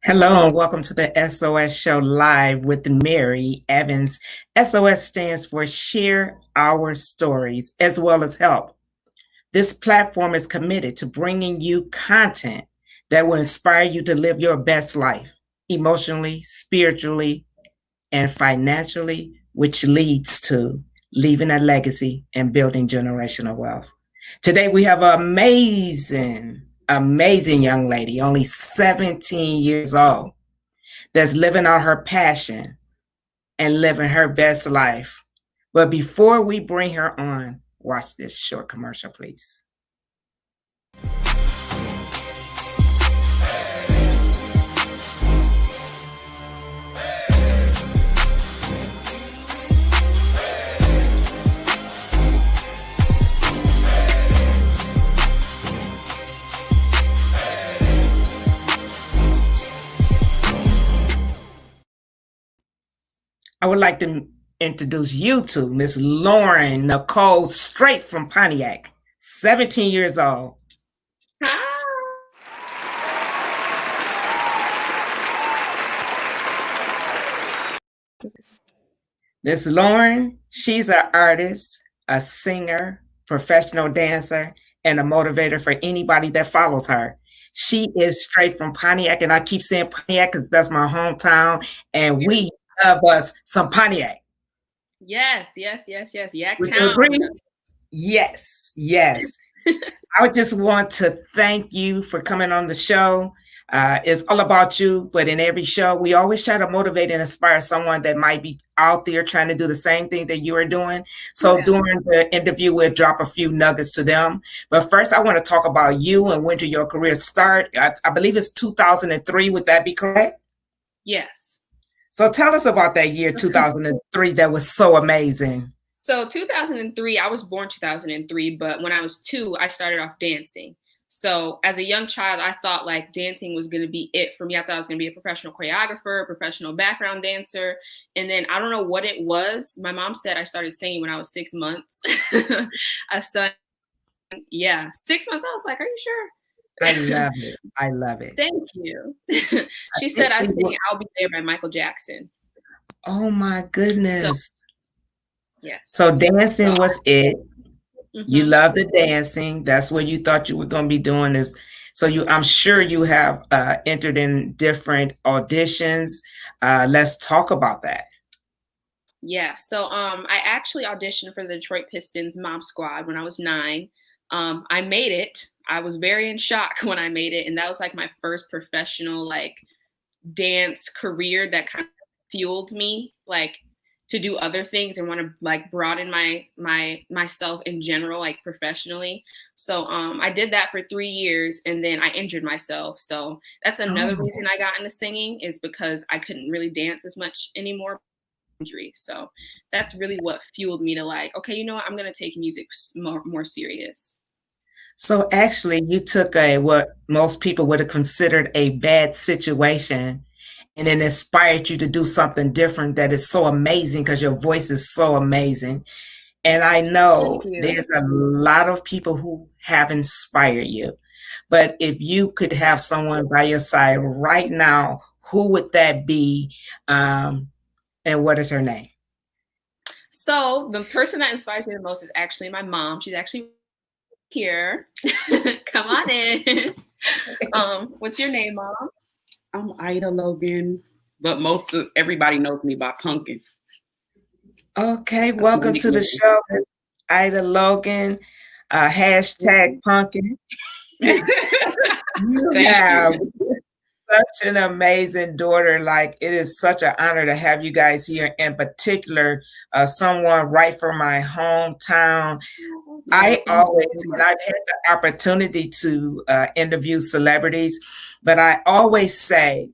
Hello and welcome to the S.O.S show live with Mary Evans. S.O.S stands for Share Our Stories as well as Help. This platform is committed to bringing you content that will inspire you to live your best life emotionally, spiritually, and financially, which leads to leaving a legacy and building generational wealth. Today we have an amazing young lady, only 17 years old, that's living out her passion and living her best life. But before we bring her on, watch this short commercial, please. I would like to introduce you to Miss Lauryn Nichole, straight from Pontiac, 17 years old. Hi. Miss Lauryn, she's an artist, a singer, professional dancer, and a motivator for anybody that follows her. She is straight from Pontiac, and I keep saying Pontiac because that's my hometown, and we love us some Pontiac. Yes. Yak Would you Town. agree? Yes. I would just want to thank you for coming on the show. It's all about you, but in every show, we always try to motivate and inspire someone that might be out there trying to do the same thing that you are doing. So during the interview, we'll drop a few nuggets to them. But first, I want to talk about you and when did your career start? I believe it's 2003. Would that be correct? Yes. So tell us about that year 2003 that was so amazing. So 2003, I was born 2003, but when I was 2, I started off dancing. So as a young child, I thought like dancing was going to be it for me. I thought I was going to be a professional choreographer, a professional background dancer. And then I don't know what it was. My mom said I started singing when I was 6 months. 6 months. I was like, are you sure? I love it. Thank you. She said I sing I'll Be There by Michael Jackson. Oh my goodness. Yes. So dancing was it. Mm-hmm. You love the dancing. That's what you thought you were going to be doing. I'm sure you have entered in different auditions. Let's talk about that. Yeah. So I actually auditioned for the Detroit Pistons Mom Squad when I was 9. I made it. I was very in shock when I made it. And that was like my first professional like dance career that kind of fueled me like to do other things and want to like broaden myself in general, like professionally. So I did that for 3 years and then I injured myself. So that's another reason I got into singing, is because I couldn't really dance as much anymore. Injury. So that's really what fueled me to like, okay, you know what, I'm going to take music more serious. So actually you took what most people would have considered a bad situation and it inspired you to do something different that is so amazing because your voice is so amazing. And I know there's a lot of people who have inspired you. But if you could have someone by your side right now, who would that be? And what is her name? So the person that inspires me the most is actually my mom. She's actually here. Come on in. What's your name, Mom? I'm Ida Logan, but everybody knows me by Pumpkin. Okay, welcome to the show, Ida Logan. Hashtag Pumpkin. You have such an amazing daughter. Like, it is such an honor to have you guys here, in particular, someone right from my hometown. I've had the opportunity to interview celebrities, but I always say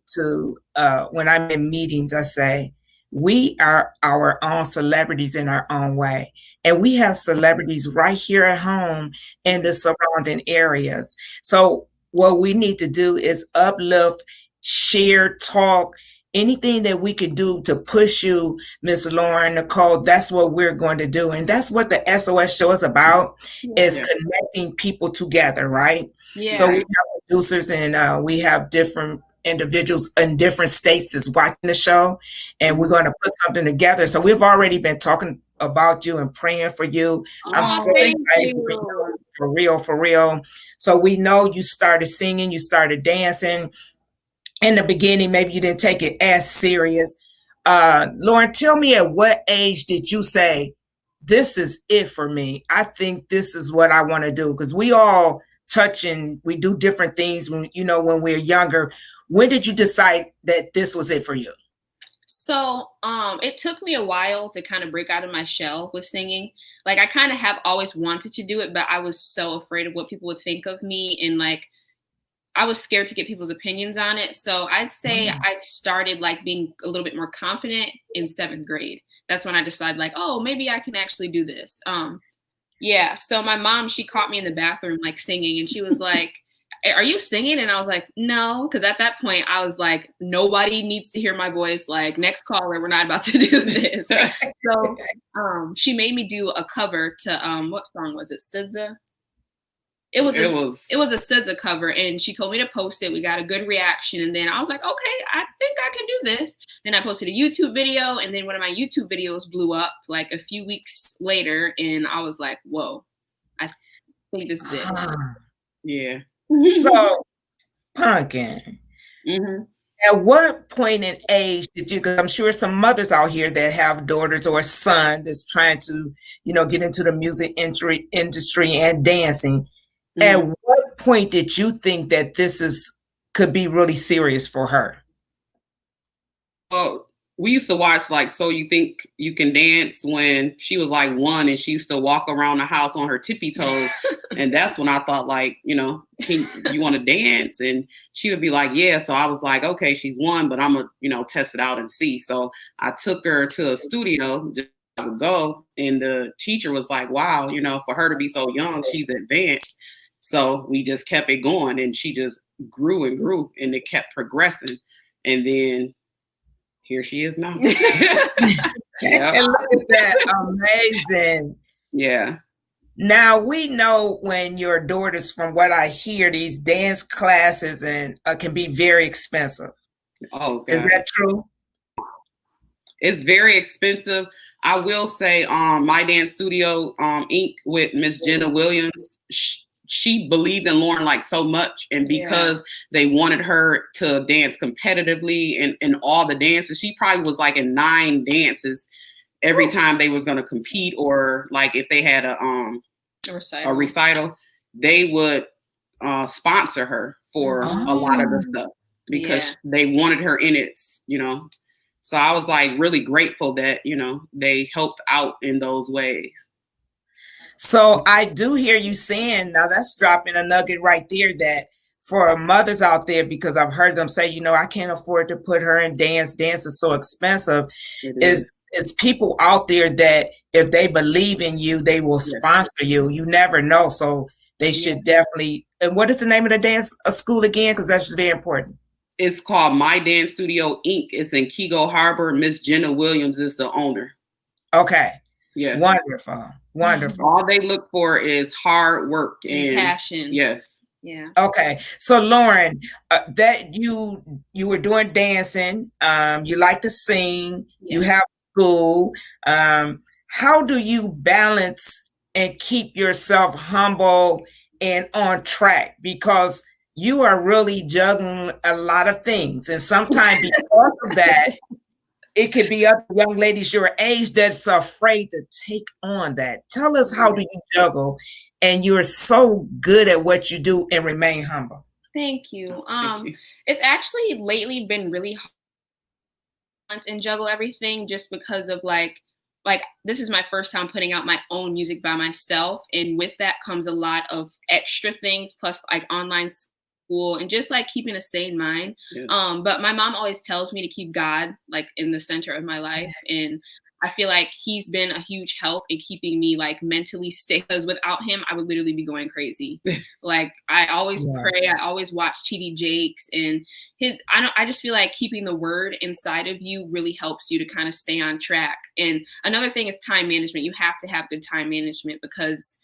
when I'm in meetings, I say, we are our own celebrities in our own way. And we have celebrities right here at home in the surrounding areas. So what we need to do is uplift, share, talk, anything that we could do to push you, Miss Lauryn Nichole. That's what we're going to do. And that's what the S.O.S show is about, is connecting people together, right? Yeah. So we have producers and we have different individuals in different states that's watching the show, and we're going to put something together. So we've already been talking about you and praying for you. I'm so thank excited you. for real, for real. So we know you started singing, you started dancing. In the beginning, maybe you didn't take it as serious. Lauryn, tell me, at what age did you say, this is it for me? I think this is what I want to do. Because we all touch and we do different things when, when we're younger. When did you decide that this was it for you? So it took me a while to kind of break out of my shell with singing. Like, I kind of have always wanted to do it, but I was so afraid of what people would think of me, and like, I was scared to get people's opinions on it. So I'd say I started like being a little bit more confident in 7th grade. That's when I decided, like, oh, maybe I can actually do this. Yeah. So my mom, she caught me in the bathroom like singing, and she was like, are you singing? And I was like, no, because at that point I was like, nobody needs to hear my voice. Like, next caller, we're not about to do this. So she made me do a cover to what song was it? SZA. It was a SZA cover, and she told me to post it. We got a good reaction, and then I was like, okay, I think I can do this. Then I posted a YouTube video, and then one of my YouTube videos blew up like a few weeks later, and I was like, whoa, I think this is it. Yeah. So, Pumpkin, at what point in age did you, because I'm sure some mothers out here that have daughters or a son that's trying to, get into the music industry and dancing. At what point did you think that could be really serious for her? Well, we used to watch like So You Think You Can Dance when she was like 1, and she used to walk around the house on her tippy toes. And that's when I thought, like, you want to dance? And she would be like, yeah. So I was like, okay, she's 1, but I'm going to, test it out and see. So I took her to a studio just to go. And the teacher was like, wow, for her to be so young, she's advanced. So we just kept it going, and she just grew and grew, and it kept progressing. And then here she is now. Yeah. And look at that. Amazing. Yeah. Now, we know when your daughters, from what I hear, these dance classes and can be very expensive. Oh, God. Is that true? It's very expensive. I will say my dance studio, Inc. with Miss Jenna Williams, she believed in Lauryn like so much, and because they wanted her to dance competitively in all the dances, she probably was like in 9 dances every time they was going to compete, or like if they had a recital, they would sponsor her for a lot of the stuff because they wanted her in it, So I was like really grateful that, they helped out in those ways. So I do hear you saying, now that's dropping a nugget right there, that for mothers out there, because I've heard them say, I can't afford to put her in dance. Dance is so expensive. It's people out there that if they believe in you, they will sponsor you. You never know. So they should definitely. And what is the name of the dance school again? Because that's just very important. It's called My Dance Studio, Inc. It's in Kego Harbor. Miss Jenna Williams is the owner. Okay. Yeah. Wonderful. All they look for is hard work and passion. Yes. Yeah. Okay. So Lauryn, that you were doing dancing, you like to sing, you have school. How do you balance and keep yourself humble and on track? Because you are really juggling a lot of things, and sometimes because of that, it could be other young ladies your age that's afraid to take on that. Tell us, how do you juggle? And you're so good at what you do and remain humble. Thank you. It's actually lately been really hard and juggle everything, just because of like this is my first time putting out my own music by myself. And with that comes a lot of extra things, plus like online school and just like keeping a sane mind. But my mom always tells me to keep God like in the center of my life. And I feel like he's been a huge help in keeping me like mentally stable, because without him, I would literally be going crazy. Like I always pray, I always watch TD Jakes, and I just feel like keeping the word inside of you really helps you to kind of stay on track. And another thing is time management. You have to have good time management, because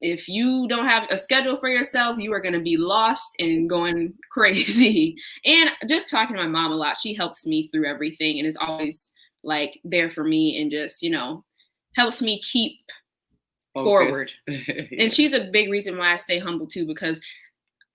if you don't have a schedule for yourself, you are going to be lost and going crazy. And just talking to my mom a lot, she helps me through everything and is always like there for me and just, helps me keep forward. And she's a big reason why I stay humble too, because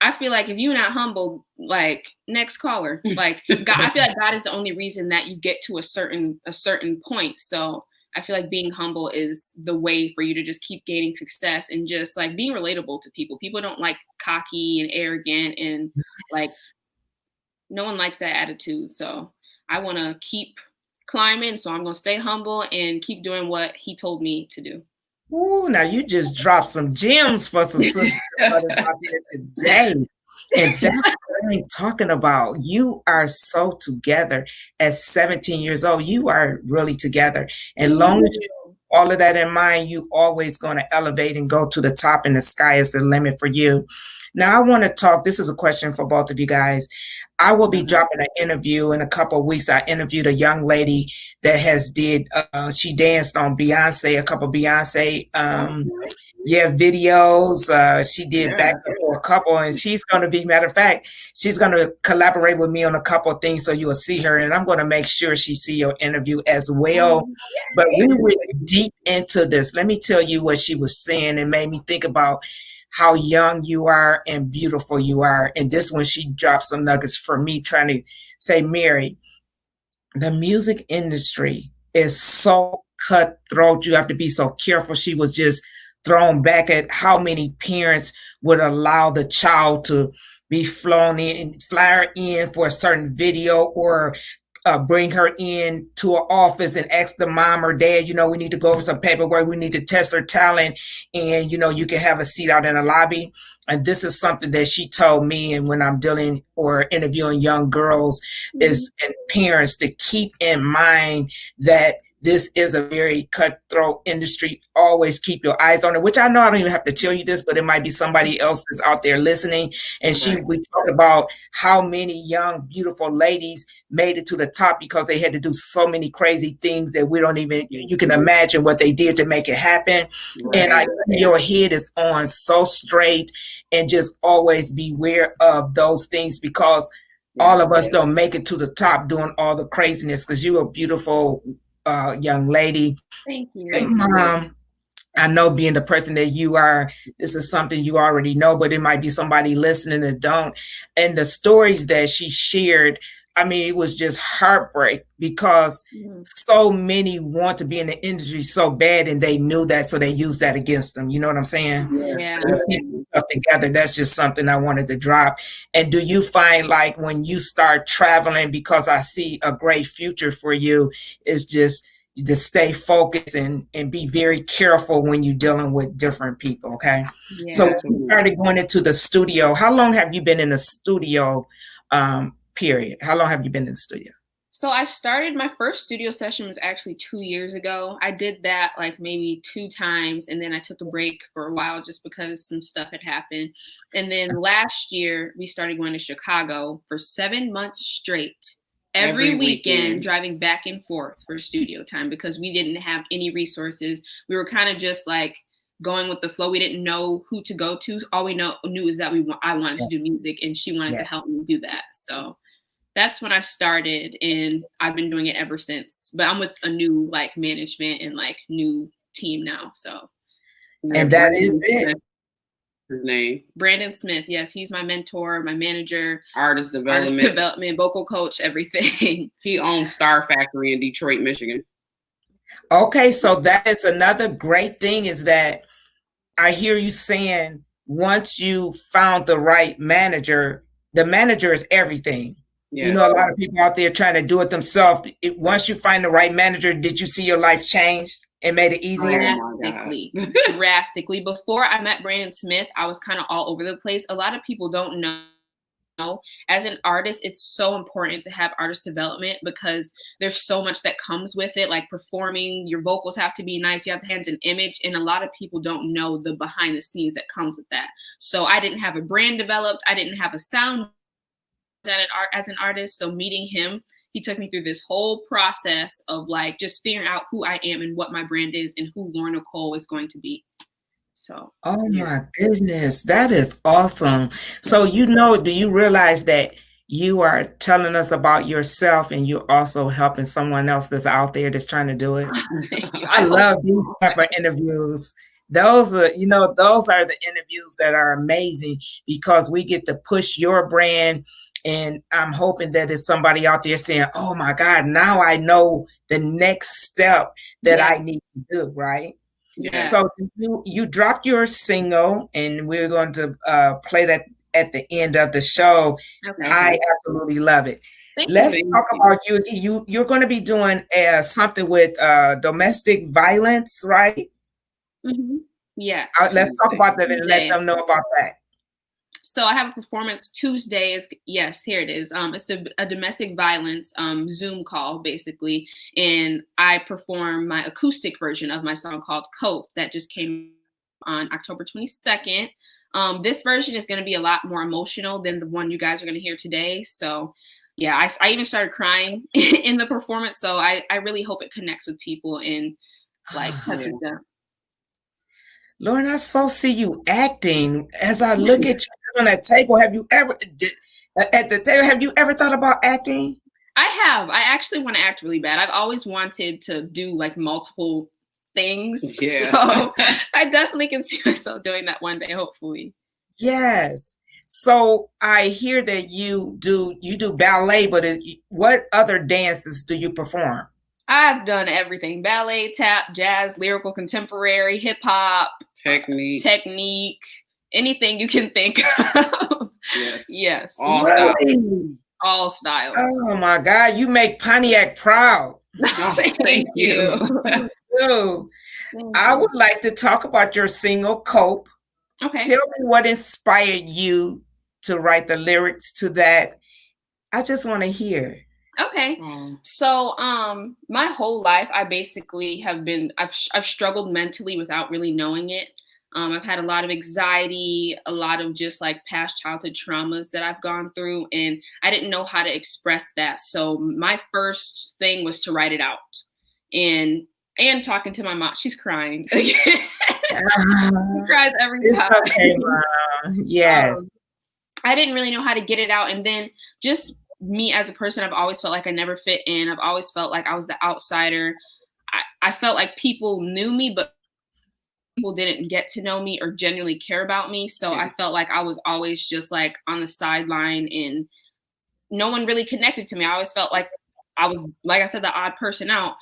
I feel like if you're not humble, like next caller, like God, I feel like God is the only reason that you get to a certain point. So I feel like being humble is the way for you to just keep gaining success and just like being relatable to people. People don't like cocky and arrogant and like no one likes that attitude. So I want to keep climbing. So I'm going to stay humble and keep doing what he told me to do. Ooh, now you just dropped some gems for some sisters out there today. And that's what I'm talking about. You are so together at 17 years old. You are really together. And long as you have all of that in mind, you always going to elevate and go to the top, and the sky is the limit for you. Now, I want to talk. This is a question for both of you guys. I will be dropping an interview in a couple of weeks. I interviewed a young lady that she danced on Beyonce, a couple of Beyonce, videos. She did back for a couple, and she's going to be, matter of fact, she's going to collaborate with me on a couple of things, so you will see her, and I'm going to make sure she see your interview as well. But we went deep into this. Let me tell you what she was saying. It made me think about how young you are and beautiful you are. And this one, she dropped some nuggets for me, trying to say, Mary, the music industry is so cutthroat. You have to be so careful. She was just thrown back at how many parents would allow the child to be flown in, fly her in for a certain video, or bring her in to an office and ask the mom or dad, we need to go over some paperwork. We need to test her talent. And, you can have a seat out in the lobby. And this is something that she told me. And when I'm dealing or interviewing young girls and parents, to keep in mind that this is a very cutthroat industry. Always keep your eyes on it, which I know I don't even have to tell you this, but it might be somebody else that's out there listening. And we talked about how many young, beautiful ladies made it to the top because they had to do so many crazy things that we don't even, you can imagine what they did to make it happen. And your head is on so straight, and just always beware of those things, because all of us don't make it to the top doing all the craziness, because you're a beautiful young lady. Thank you. And Mom, I know, being the person that you are, this is something you already know, but it might be somebody listening that don't. And the stories that she shared, I mean, it was just heartbreak, because so many want to be in the industry so bad, and they knew that, so they used that against them. You know what I'm saying? Yeah. So together, that's just something I wanted to drop. And do you find, like, when you start traveling, because I see a great future for you, is just to stay focused and be very careful when you're dealing with different people, okay? Yeah. So when you started going into the studio, how long have you been in the studio, period? How long have you been in the studio? So I started, my first studio session was actually 2 years ago. I did that like maybe 2 times, and then I took a break for a while just because some stuff had happened. And then last year we started going to Chicago for 7 months straight. Every weekend, driving back and forth for studio time, because we didn't have any resources. We were kind of just like going with the flow. We didn't know who to go to. All we knew is that I wanted to do music, and she wanted to help me do that. So that's when I started, and I've been doing it ever since. But I'm with a new like management and like new team now. So, and that is it. His name? Brandon Smith. Yes, he's my mentor, my manager, artist development, vocal coach, everything. He owns Star Factory in Detroit, Michigan. Okay, so that is another great thing, is that I hear you saying once you found the right manager, the manager is everything. Yeah. A lot of people out there trying to do it themselves. Once you find the right manager, did you see your life change? It made it easier? Drastically. Before I met Brandon Smith, I was kind of all over the place. A lot of people don't know. As an artist, it's so important to have artist development, because there's so much that comes with it, like performing. Your vocals have to be nice. You have to hand an image. And a lot of people don't know the behind the scenes that comes with that. So I didn't have a brand developed. I didn't have a sound as an artist. So meeting him, he took me through this whole process of like just figuring out who I am and what my brand is and who Lauryn Nichole is going to be. So, Oh my goodness, that is awesome. So, do you realize that you are telling us about yourself and you're also helping someone else that's out there that's trying to do it? thank you. I love these type of interviews. Those are the interviews that are amazing because we get to push your brand. And I'm hoping that it's somebody out there saying, oh my God, now I know the next step that I need to do, right? Yeah. So you dropped your single, and we're going to play that at the end of the show. Okay. I absolutely love it. Thank Let's you. talk about you. You're going to be doing something with domestic violence, right? Mm-hmm. Yeah. Let's talk about that and let them know about that. So I have a performance Tuesday. Yes, here it is. It's a domestic violence Zoom call, basically. And I perform my acoustic version of my song called Cope that just came on October 22nd. This version is going to be a lot more emotional than the one you guys are going to hear today. So yeah, I even started crying in the performance. So I really hope it connects with people and like touches them. Lauren, I so see you acting. As I look at you on that table, have you ever thought about acting? I have. I actually want to act really bad. I've always wanted to do like multiple things. Yeah. So I definitely can see myself doing that one day, hopefully. Yes. So I hear that you do ballet, but what other dances do you perform? I've done everything: ballet, tap, jazz, lyrical, contemporary, hip hop, technique, anything you can think of. Yes. All really? All styles. Oh my God, you make Pontiac proud. Thank you. I would like to talk about your single, Cope. Okay. Tell me what inspired you to write the lyrics to that. I just want to hear. Okay. So my whole life I basically I've struggled mentally without really knowing it. I've had a lot of anxiety, a lot of just like past childhood traumas that I've gone through, and I didn't know how to express that. So my first thing was to write it out. And talking to my mom, she's crying. She cries every time. Okay, Mom. Yes. I didn't really know how to get it out. And then just me as a person, I've always felt like I never fit in. I've always felt like I was the outsider. I felt like people knew me, but people didn't get to know me or genuinely care about me. So I felt like I was always just like on the sideline and no one really connected to me. I always felt like I was, like I said, the odd person out.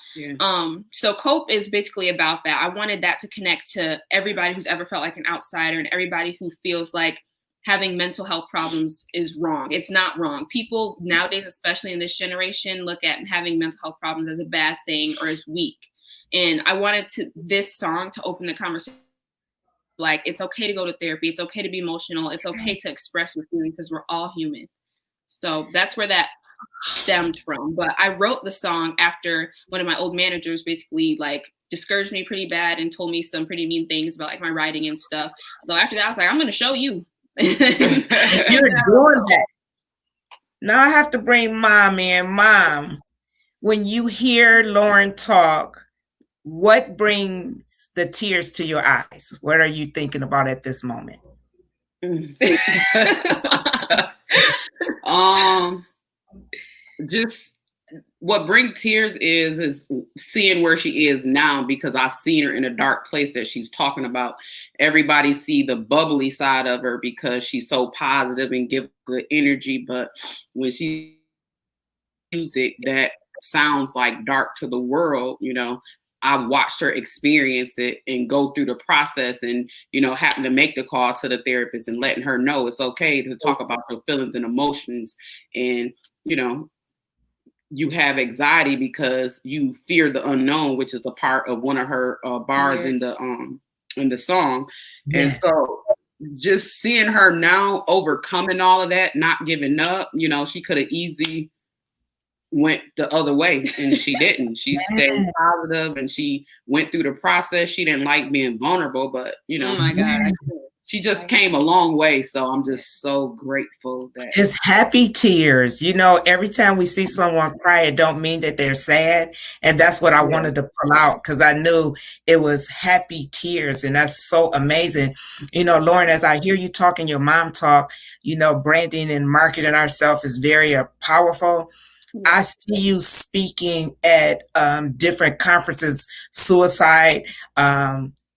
So Cope is basically about that. I wanted that to connect to everybody who's ever felt like an outsider and everybody who feels like having mental health problems is wrong. It's not wrong. People nowadays, especially in this generation, look at having mental health problems as a bad thing or as weak. And I wanted this song to open the conversation. Like, it's okay to go to therapy. It's okay to be emotional. It's okay to express your feelings because we're all human. So that's where that stemmed from. But I wrote the song after one of my old managers basically like discouraged me pretty bad and told me some pretty mean things about like my writing and stuff. So after that, I was like, I'm going to show you. You're doing that. Now I have to bring Mom in. Mom, when you hear Lauryn talk, what brings the tears to your eyes? What are you thinking about at this moment? Just what brings tears is seeing where she is now, because I seen her in a dark place that she's talking about. Everybody see the bubbly side of her because she's so positive and give good energy, but when she music that sounds like dark to the world, you know, I watched her experience it and go through the process and, you know, having to make the call to the therapist and letting her know it's okay to talk about her feelings and emotions. And, you know, you have anxiety because you fear the unknown, which is a part of one of her bars in the song. And so just seeing her now overcoming all of that, not giving up, you know, she could have easily went the other way and she didn't. She stayed positive and she went through the process. She didn't like being vulnerable, but you know, oh my God. she just came a long way. So I'm just so grateful that it's happy tears. You know, every time we see someone cry, it don't mean that they're sad. And that's what I wanted to pull out because I knew it was happy tears. And that's so amazing. You know, Lauryn, as I hear you talk and your mom talk, you know, branding and marketing ourselves is very powerful. I see you speaking at different conferences, suicide.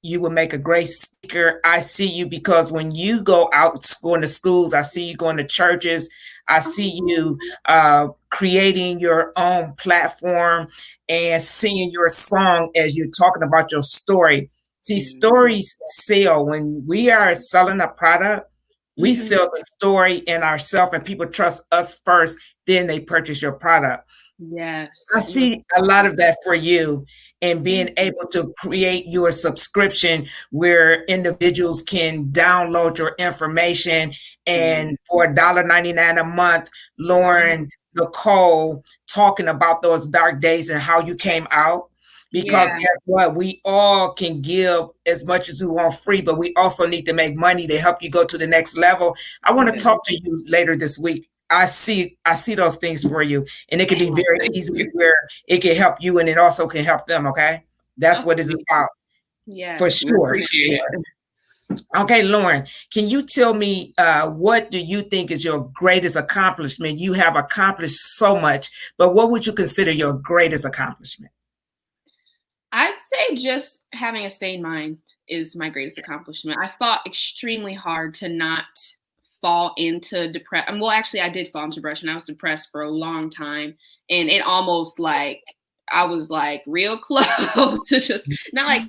You would make a great speaker. I see you because when you go out going to schools, I see you going to churches. I see you creating your own platform and singing your song as you're talking about your story. See, stories sell. When we are selling a product, we sell the story in ourselves and people trust us first, then they purchase your product. Yes. I see a lot of that for you and being able to create your subscription where individuals can download your information and for $1.99 a month, Lauryn Nichole talking about those dark days and how you came out. Because guess what? We all can give as much as we want free, but we also need to make money to help you go to the next level. I want to talk to you later this week. I see those things for you, and it can be very easy where it can help you and it also can help them. Okay, that's what it's about. Yeah, for sure. Okay, Lauryn, can you tell me what do you think is your greatest accomplishment? You have accomplished so much, but what would you consider your greatest accomplishment? I'd say just having a sane mind is my greatest accomplishment. I fought extremely hard to not fall into depression. Well, actually, I did fall into depression. I was depressed for a long time, and it almost like I was like real close to just not like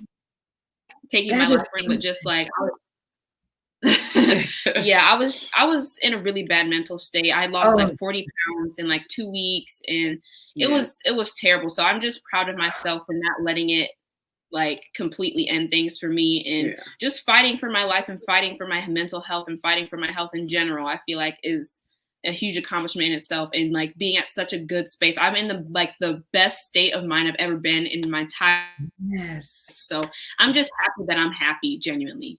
taking my life, but just like I was. Yeah, I was in a really bad mental state. I lost like 40 pounds in like 2 weeks, and it was terrible. So I'm just proud of myself for not letting it like completely end things for me, and just fighting for my life and fighting for my mental health and fighting for my health in general. I feel like is a huge accomplishment in itself, and like being at such a good space. I'm in the best state of mind I've ever been in my time. Yes. So I'm just happy that I'm happy, genuinely.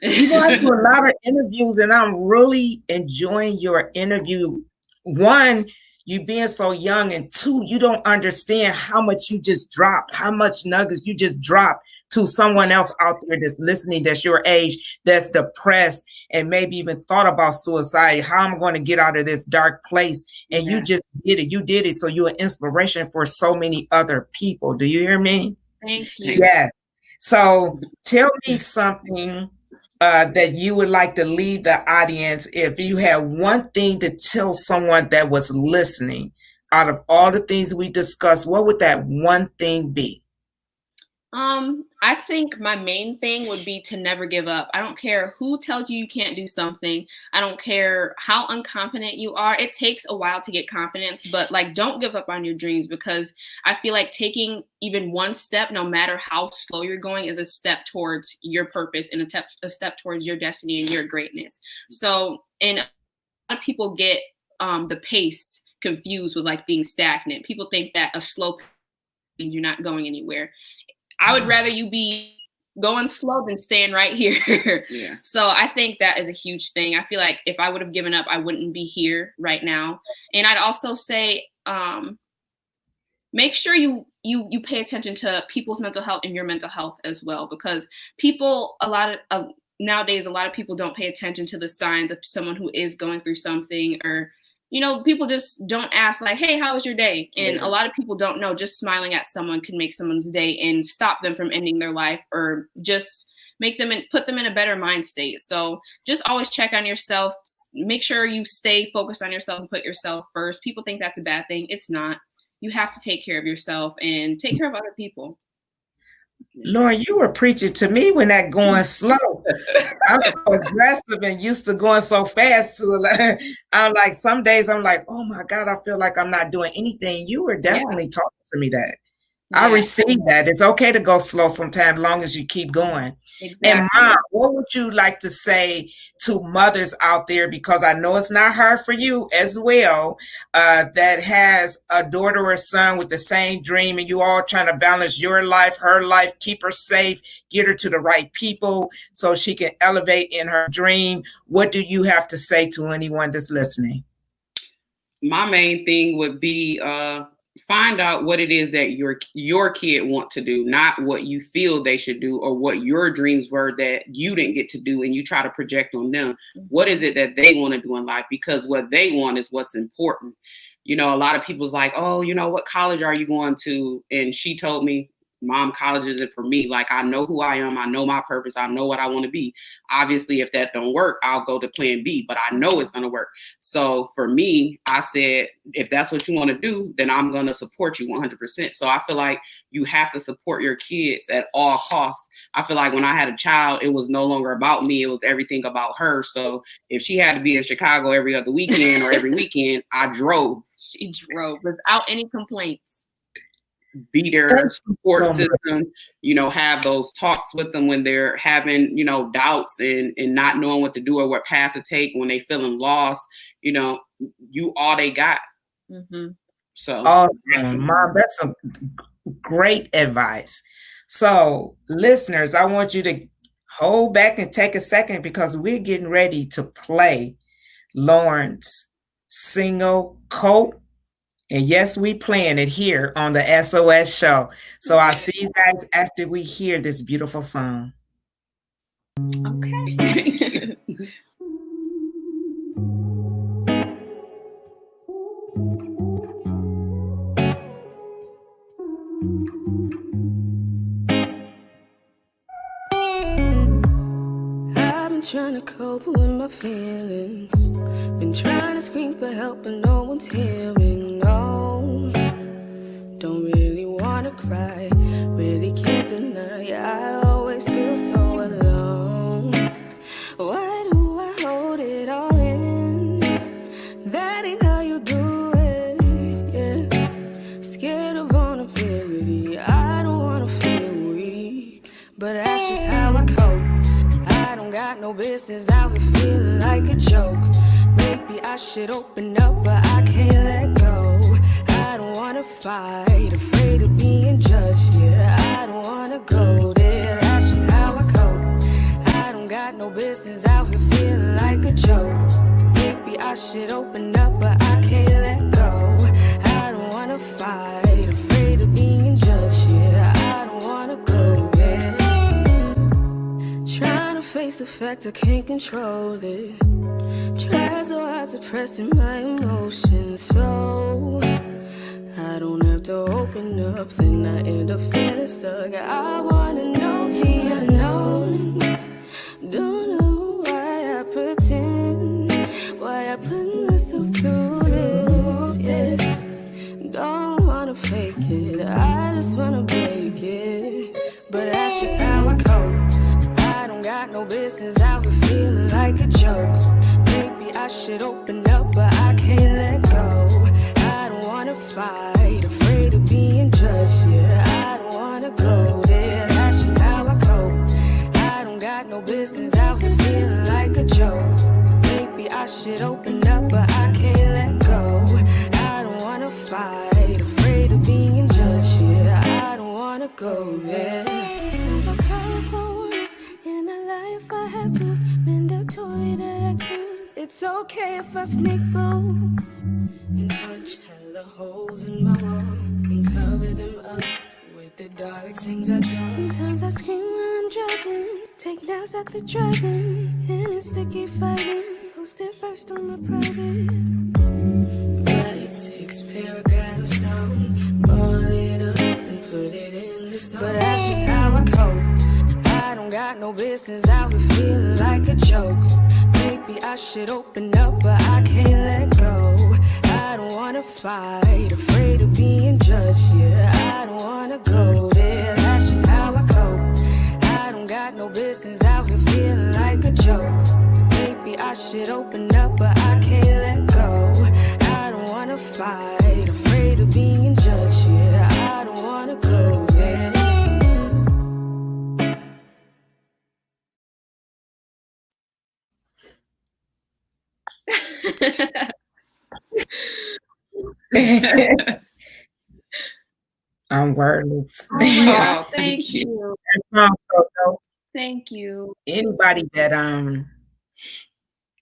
You know, I do a lot of interviews and I'm really enjoying your interview. One, you being so young, and two, you don't understand how much you just dropped, how much nuggets you just dropped to someone else out there that's listening, that's your age, that's depressed, and maybe even thought about suicide. How am I going to get out of this dark place? And you just did it. You did it. So you're an inspiration for so many other people. Do you hear me? Thank you. Yes. So tell me something that you would like to leave the audience. If you had one thing to tell someone that was listening out of all the things we discussed, what would that one thing be? I think my main thing would be to never give up. I don't care who tells you you can't do something. I don't care how unconfident you are. It takes a while to get confidence, but like, don't give up on your dreams, because I feel like taking even one step, no matter how slow you're going, is a step towards your purpose and a step towards your destiny and your greatness. So, and a lot of people get the pace confused with like being stagnant. People think that a slow pace means you're not going anywhere. I would rather you be going slow than staying right here. So I think that is a huge thing. I feel like if I would have given up, I wouldn't be here right now. And I'd also say, make sure you pay attention to people's mental health and your mental health as well, because people, nowadays, a lot of people don't pay attention to the signs of someone who is going through something, or people just don't ask like, hey, how was your day? And a lot of people don't know just smiling at someone can make someone's day and stop them from ending their life, or just put them in a better mind state. So just always check on yourself. Make sure you stay focused on yourself and put yourself first. People think that's a bad thing. It's not. You have to take care of yourself and take care of other people. Lauryn, you were preaching to me when that going slow. I'm so aggressive and used to going so fast to it. I'm like, some days I'm like, oh my God, I feel like I'm not doing anything. You were definitely talking to me that. I receive that. It's okay to go slow sometimes, long as you keep going. Exactly. And Mom, what would you like to say to mothers out there? Because I know it's not hard for you as well, that has a daughter or a son with the same dream, and you all trying to balance your life, her life, keep her safe, get her to the right people so she can elevate in her dream. What do you have to say to anyone that's listening? My main thing would be find out what it is that your kid want to do, not what you feel they should do or what your dreams were that you didn't get to do and you try to project on them. What is it that they want to do in life? Because what they want is what's important. You know, a lot of people's like, oh, you know, what college are you going to? And she told me, Mom, college isn't for me. Like, I know who I am. I know my purpose. I know what I want to be. Obviously, if that don't work, I'll go to plan B, but I know it's going to work. So for me, I said, if that's what you want to do, then I'm going to support you 100%. So I feel like you have to support your kids at all costs. I feel like when I had a child, it was no longer about me. It was everything about her. So if she had to be in Chicago every other weekend or every weekend, I drove. She drove without any complaints. Be their support system, you know, have those talks with them when they're having, you know, doubts and not knowing what to do or what path to take, when they feeling lost, you know, you all they got. Mm-hmm. So awesome, Mom, that's some great advice. So listeners, I want you to hold back and take a second, because we're getting ready to play Lauryn's single Coat. And yes, we playing it here on the S.O.S show. So I'll see you guys after we hear this beautiful song. Okay. I've been trying to cope with my feelings. Been trying to scream for help, but no one's hearing. No, don't really wanna cry, really can't deny. I always feel so alone. Why do I hold it all in? That ain't how you do it, yeah. Scared of vulnerability, I don't wanna feel weak, but that's just how I cope. I don't got no business out here feeling like a joke. Maybe I should open up, but I can't let go. I don't wanna fight, afraid of being judged, yeah. I don't wanna go there, that's just how I cope. I don't got no business out here feeling like a joke. Maybe I should open up, but I can't let go. I don't wanna fight, afraid of being judged, yeah. I don't wanna go there. Trying to face the fact I can't control it. Try so hard suppressing my emotions, so I don't have to open up, then I end up feeling stuck. I wanna know the unknown. Don't know why I pretend, why I put myself through this, yes. Don't wanna fake it, I just wanna break it. But that's just how I cope. I don't got no business out here feeling like a joke. Maybe I should open up, but I can't let go. I don't wanna fight, afraid of being judged, yeah. I don't wanna go there, that's just how I cope. I don't got no business out here feeling like a joke. Maybe I should open up, but I can't let go. I don't wanna fight, afraid of being judged, yeah. I don't wanna go there. Sometimes I cry for in a life I have to mandatory that I could. It's okay if I sneak moves and punch hella holes in my wall and cover them up with the dark things I draw. Sometimes I scream while I'm driving, take naps at the drive-in, and instead keep fighting. Post it first on my private. Write 6 paragraphs long, ball it up and put it in the song. But that's just how I cope. I don't got no business out here feeling like a joke. Maybe I should open up, but I can't let go. I don't wanna fight, afraid of being judged, yeah. I don't wanna go there, that's just how I cope. I don't got no business out here feeling like a joke. Maybe I should open up, but I can't let go. I don't wanna fight, afraid of being judged, yeah. I don't wanna go I'm wordless. Oh my gosh, Oh, thank you. That song so dope. Thank you. Anybody that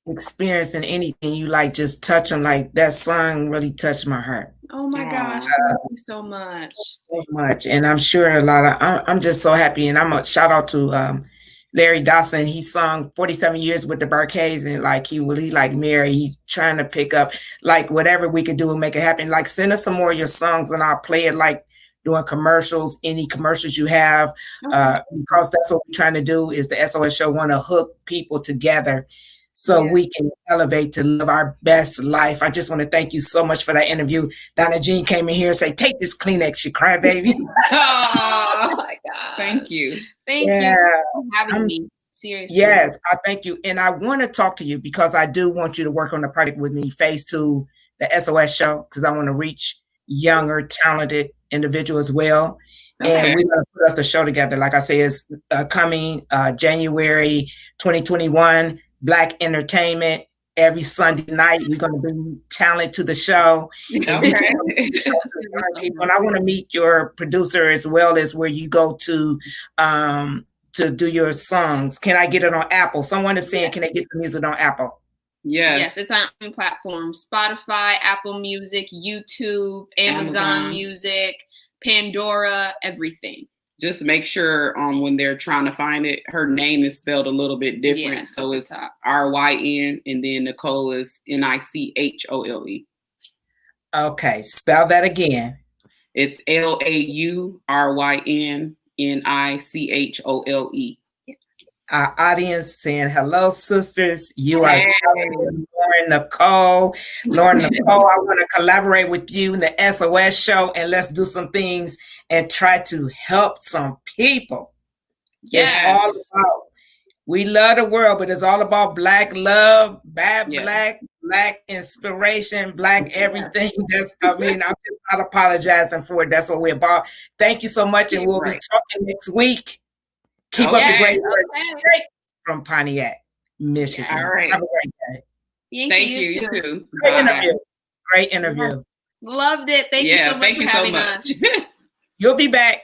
experiencing anything you like, just touch them. Like that song really touched my heart Oh my gosh, Aw. thank you so much. so much. And I'm sure a lot of I'm just so happy. And I'm a shout out to Larry Dawson. He sung 47 years with the Burkes, and like he like Mary, he's trying to pick up like whatever we could do and make it happen. Like send us some more of your songs and I'll play it like doing commercials, any commercials you have, because that's what we're trying to do is the SOS show want to hook people together so we can elevate to live our best life. I just want to thank you so much for that interview. Donna Jean came in here and say, take this Kleenex, you crybaby. Oh my God. Thank you. Thank you for having me. Seriously. Yes, I thank you. And I want to talk to you because I do want you to work on the project with me, phase 2, the SOS show, because I want to reach younger, talented individuals as well. Okay. And we're going to put us the show together. Like I say, it's coming January 2021, Black Entertainment. Every Sunday night, we're going to bring talent to the show. Okay. And I want to meet your producer as well as where you go to do your songs. Can I get it on Apple? Someone is saying, can they get the music on Apple? Yes, it's on platforms: Spotify, Apple Music, YouTube, Amazon Music, Pandora, everything. Just make sure when they're trying to find it, her name is spelled a little bit different. So it's Ryn, and then Nichole is Nichole. Okay, spell that again. It's LaurynNichole. Our audience saying, hello, sisters. You are Lauryn Nichole. Lauryn Nichole, I want to collaborate with you in the SOS show, and let's do some things and try to help some people. Yes. It's all about, we love the world, but it's all about Black love, Black inspiration, Black everything. That's, I mean, I'm just not apologizing for it. That's what we're about. Thank you so much, and we'll be talking next week. Keep up the great work from Pontiac, Michigan. All right. Have a great day. Thank you. You too. Great interview. Great interview. Loved it. Thank you so much for having us. You'll be back.